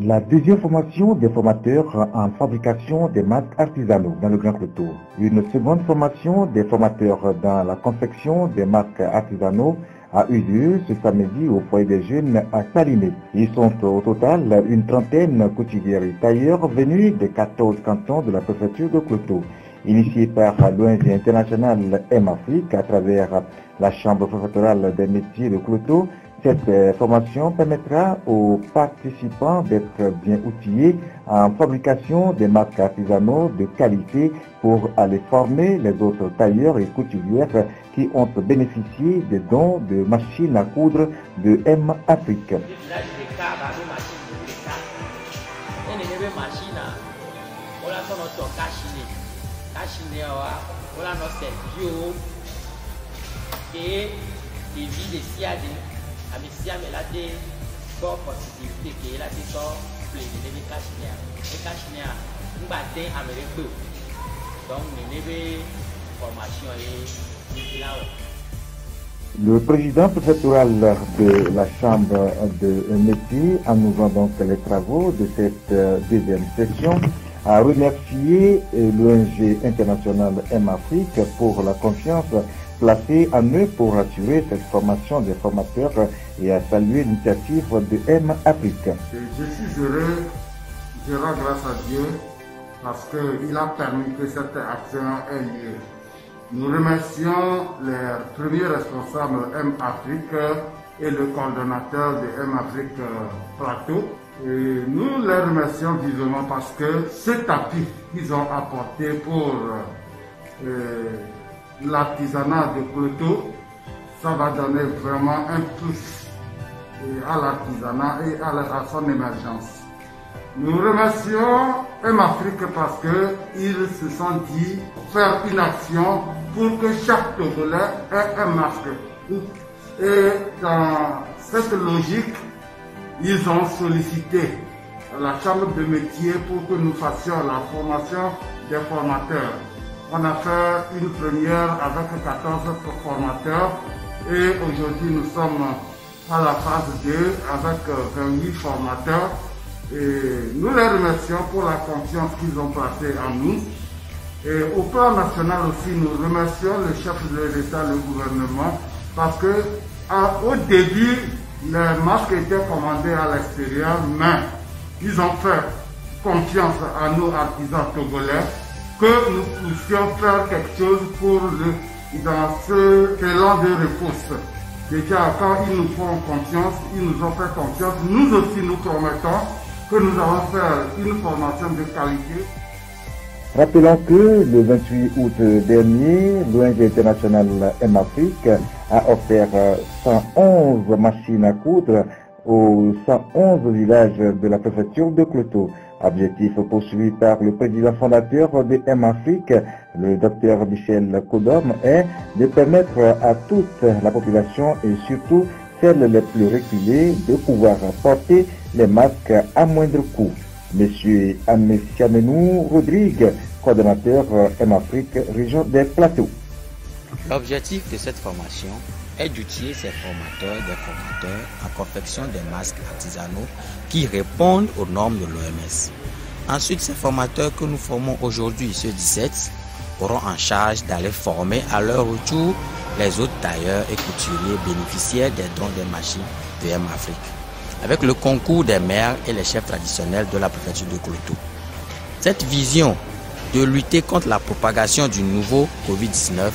La deuxième formation des formateurs en fabrication des masques artisanaux dans le Grand Cloto. Une seconde formation des formateurs dans la confection des masques artisanaux a eu lieu ce samedi au foyer des jeunes à Saliné. Ils sont au total une trentaine couturières et tailleurs venus des 14 cantons de la préfecture de Cloto. Initié par l'ONG internationale M-Afrique à travers la chambre préfectorale des métiers de Cloto, cette formation permettra aux participants d'être bien outillés en fabrication des masques artisanaux de qualité pour aller former les autres tailleurs et couturières qui ont bénéficié des dons de machines à coudre de M-Afrique. Le président préfectoral de la chambre de métier, en ouvrant donc les travaux de cette deuxième session, a remercié l'ONG internationale M-Afrique pour la confiance placée en eux pour assurer cette formation des formateurs et a salué l'initiative de M-Afrique. Je suis heureux, je rends grâce à Dieu parce qu'il a permis que cette action ait lieu. Nous remercions les premiers responsables M-Afrique et le coordonnateur de M-Afrique Plateau. Et nous les remercions vivement parce que ce tapis qu'ils ont apporté pour l'artisanat de Cloto, ça va donner vraiment un plus à l'artisanat et à son émergence. Nous remercions M-Afrique parce qu'ils se sont dit faire une action pour que chaque Togolais ait un masque. Et dans cette logique, ils ont sollicité la chambre de métier pour que nous fassions la formation des formateurs. On a fait une première avec 14 formateurs et aujourd'hui nous sommes à la phase 2 avec 28 formateurs. Et nous les remercions pour la confiance qu'ils ont placée en nous. Et au plan national aussi, nous remercions le chef de l'État, le gouvernement, parce que au début, les masques étaient commandés à l'extérieur, mais ils ont fait confiance à nos artisans togolais que nous puissions faire quelque chose pour dans ce élan de repousse. Déjà, quand ils nous font confiance, ils nous ont fait confiance, nous aussi nous promettons que nous allons faire une formation de qualité. Rappelons que le 28 août dernier, l'ONG internationale M-Afrique a offert 111 machines à coudre aux 111 villages de la préfecture de Cloto. Objectif poursuivi par le président fondateur de M-Afrique, le Dr Michel Kodom, est de permettre à toute la population et surtout celles les plus reculées de pouvoir porter les masques à moindre coût. Monsieur Amessiamenou Rodrigue, coordonnateur M-Afrique, région des Plateaux. L'objectif de cette formation est d'outiller ces formateurs des formateurs en confection des masques artisanaux qui répondent aux normes de l'OMS. Ensuite, ces formateurs que nous formons aujourd'hui, ce 17, auront en charge d'aller former à leur retour les autres tailleurs et couturiers bénéficiaires des dons des machines de M-Afrique, avec le concours des maires et les chefs traditionnels de la préfecture de Cloto. Cette vision de lutter contre la propagation du nouveau Covid-19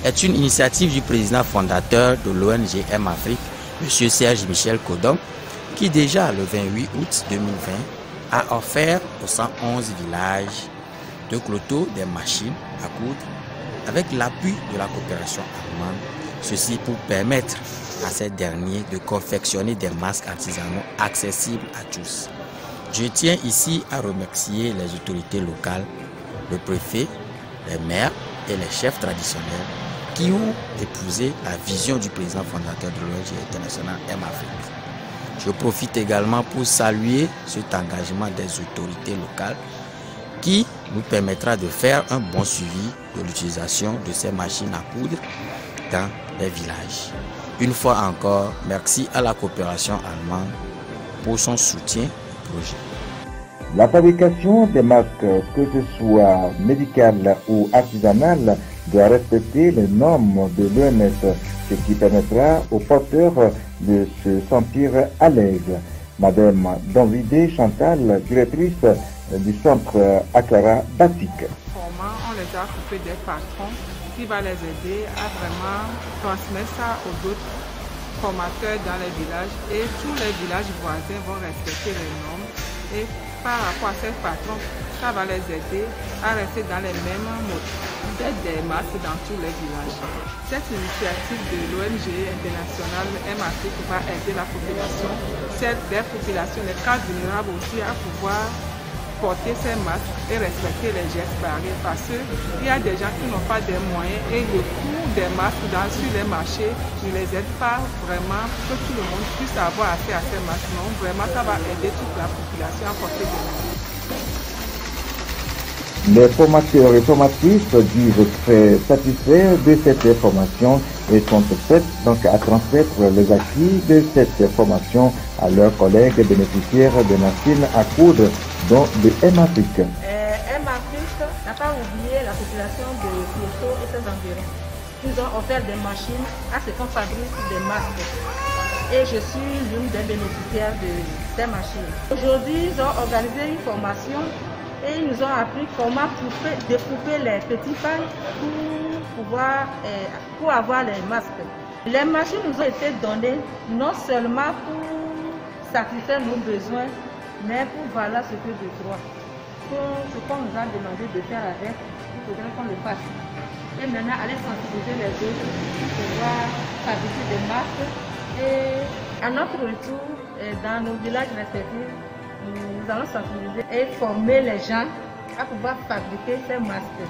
est une initiative du président fondateur de l'ONG M-Afrique, M. Serge Michel Kodom, qui déjà le 28 août 2020 a offert aux 111 villages de Cloto des machines à coudre avec l'appui de la coopération allemande, ceci pour permettre à ces derniers de confectionner des masques artisanaux accessibles à tous. Je tiens ici à remercier les autorités locales, le préfet, les maires, et les chefs traditionnels qui ont épousé la vision du président fondateur de l'ONG internationale M-Afrique. Je profite également pour saluer cet engagement des autorités locales qui nous permettra de faire un bon suivi de l'utilisation de ces machines à coudre dans les villages. Une fois encore, merci à la coopération allemande pour son soutien au projet. La fabrication des masques, que ce soit médicale ou artisanale, doit respecter les normes de l'OMS, ce qui permettra aux porteurs de se sentir à l'aise. Madame Donvidé Chantal, directrice du centre Akara Batik. On les a coupés des patrons qui va les aider à vraiment transmettre ça aux autres formateurs dans les villages, et tous les villages voisins vont respecter les normes, et par rapport à ces patrons, ça va les aider à rester dans les mêmes modèles des masques dans tous les villages. Cette initiative de l'ONG internationale M-Afrique va aider la population, des populations, les cas vulnérables aussi, à pouvoir porter ces masques et respecter les gestes barrières, parce qu'il y a des gens qui n'ont pas de moyens et le coût des masques sur les marchés ne les aide pas vraiment pour que tout le monde puisse avoir accès à ces masques. Non, vraiment ça va aider toute la population à porter des masques. Les formateurs et formatrices disent très satisfaits de cette formation et sont prêts donc à transmettre les acquis de cette formation à leurs collègues bénéficiaires de machines à coudre, dont de M-Afrique. M-Afrique n'a pas oublié la population de Kyoto et ses environs. Ils ont offert des machines à ce qu'on fabrique des masques. Et je suis l'une des bénéficiaires de ces machines. Aujourd'hui, ils ont organisé une formation et ils nous ont appris comment découper les petits pains pour avoir les masques. Les machines nous ont été données non seulement pour satisfaire nos besoins, mais pour voilà ce que de droit. Ce qu'on nous a demandé de faire avec, il faudrait qu'on le fasse. Et maintenant, aller sensibiliser les autres pour pouvoir fabriquer des masques. Et à notre retour, dans nos villages respectifs, nous allons sensibiliser et former les gens à pouvoir fabriquer ces masques.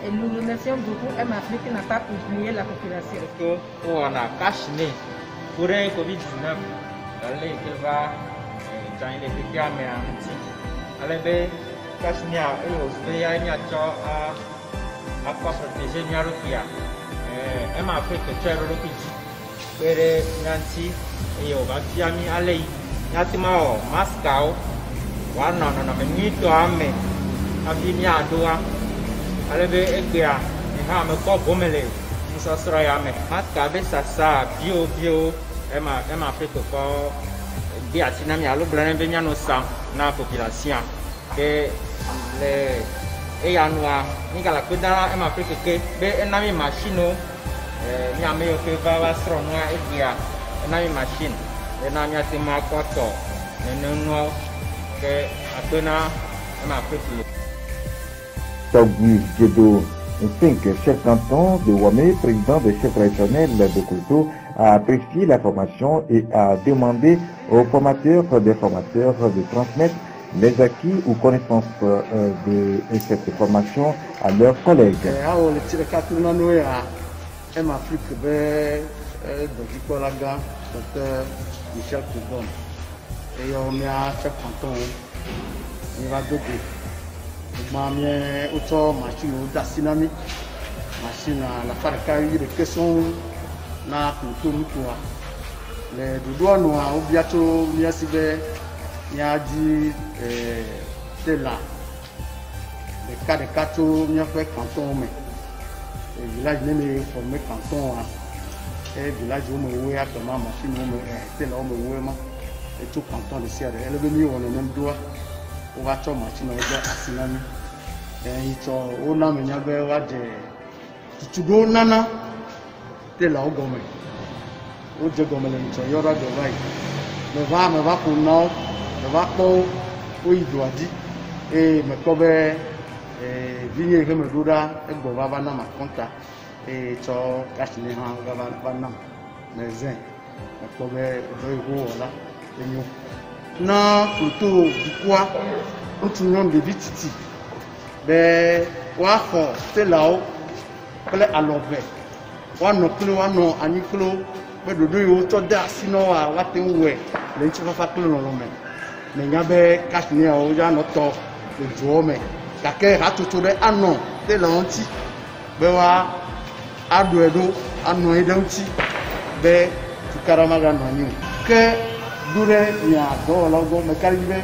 Et nous remercions beaucoup M-Afrique qui n'a pas oublié la population. On a caché pour un Covid-19, il va dans les pays américains. Alors, caché à protéger Niarokia. M-Afrique, tu es le Pere Nancy et au Bakiami Alley. Natimao, Mascao. Wana na menito ame avinia doa alebe egia ni ha me ko bomele musa sraya me matka be sasa bio ema Afrique ko bi atina mi alo blan be nyano sa na population ke le e yanwa ni kala ko dara ema Afrique ke be enami machine ni ame yo ke va stronga egia enami machine enami atima kwato nenno Auguste Djedo, 5 chefs cantons de Wamé, président des chefs traditionnels de Kouto, a apprécié la formation et a demandé aux formateurs des formateurs de transmettre les acquis ou connaissances de cette formation à leurs collègues. Et on a chef canton, il va doger. Je suis machine d'assinami, machine à la farcaille de questions na pour tout les doigts noirs ou bientôt miasibe niadi de là. Les cas de cato mia fait canton mais le village n'est formé canton et village où me voit comment machine où me c'est là où me voit et tout canton de serre elle est venue on est même doigt on va faire machine on va assinami et il on a mis un va de tu go nana de là où gomme au de gomme le il y aura de vai me va pour non me va pour où il doit dire et me cobe vigner que me doura et go va na ma compta et to kashine ha va na mais zin me cobe do go là na photo du quoi on tourne de vititi ben wa fo c'est là kple alɔve woanɔ kple woanɔ anyi kple be ɖoɖo yiwo tsɔ de asi na woa woate ŋu wɔe le ŋutifafa kple lɔlɔme menya be kashmiriawo ya nɔ tɔ le duɔ me gake hatsotso ɖe anɔ ɖe le ŋuti be woa aɖɔe ɖo anɔ anyi ɖe ŋuti be tukaɖa maganɔ anyi o ke do ɖe mia dɔwɔlawo gbɔ mekaɖi be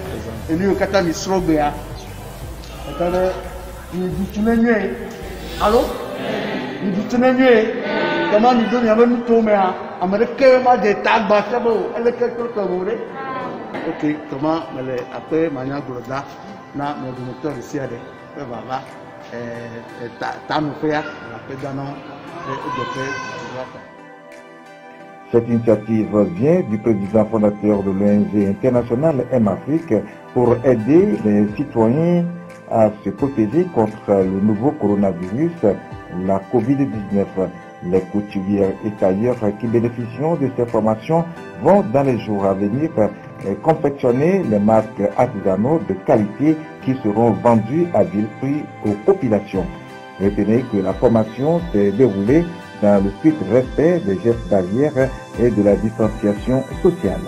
enu yiwo katã mi srɔ̃ gbea eka ɖe mi ɖutu ne nyuie alo mi ɖutu ne nyuie kama mi do miaƒe nuto mea ame ɖeke ma dze ta gba fia be o ele ke kple kpemo ɖe ok kama mele aƒe manyagblɔ da na mia dometɔ ɖe sia ɖe ƒe vava tanoƒea le aƒe dana ɖe edzeƒe tutuʋata. Cette initiative vient du président fondateur de l'ONG internationale M-Afrique pour aider les citoyens à se protéger contre le nouveau coronavirus, la COVID-19. Les couturières et tailleurs qui bénéficient de ces formations vont dans les jours à venir confectionner les masques artisanaux de qualité qui seront vendus à vil prix aux populations. Retenez que la formation s'est déroulée dans le strict respect des gestes barrières et de la distanciation sociale.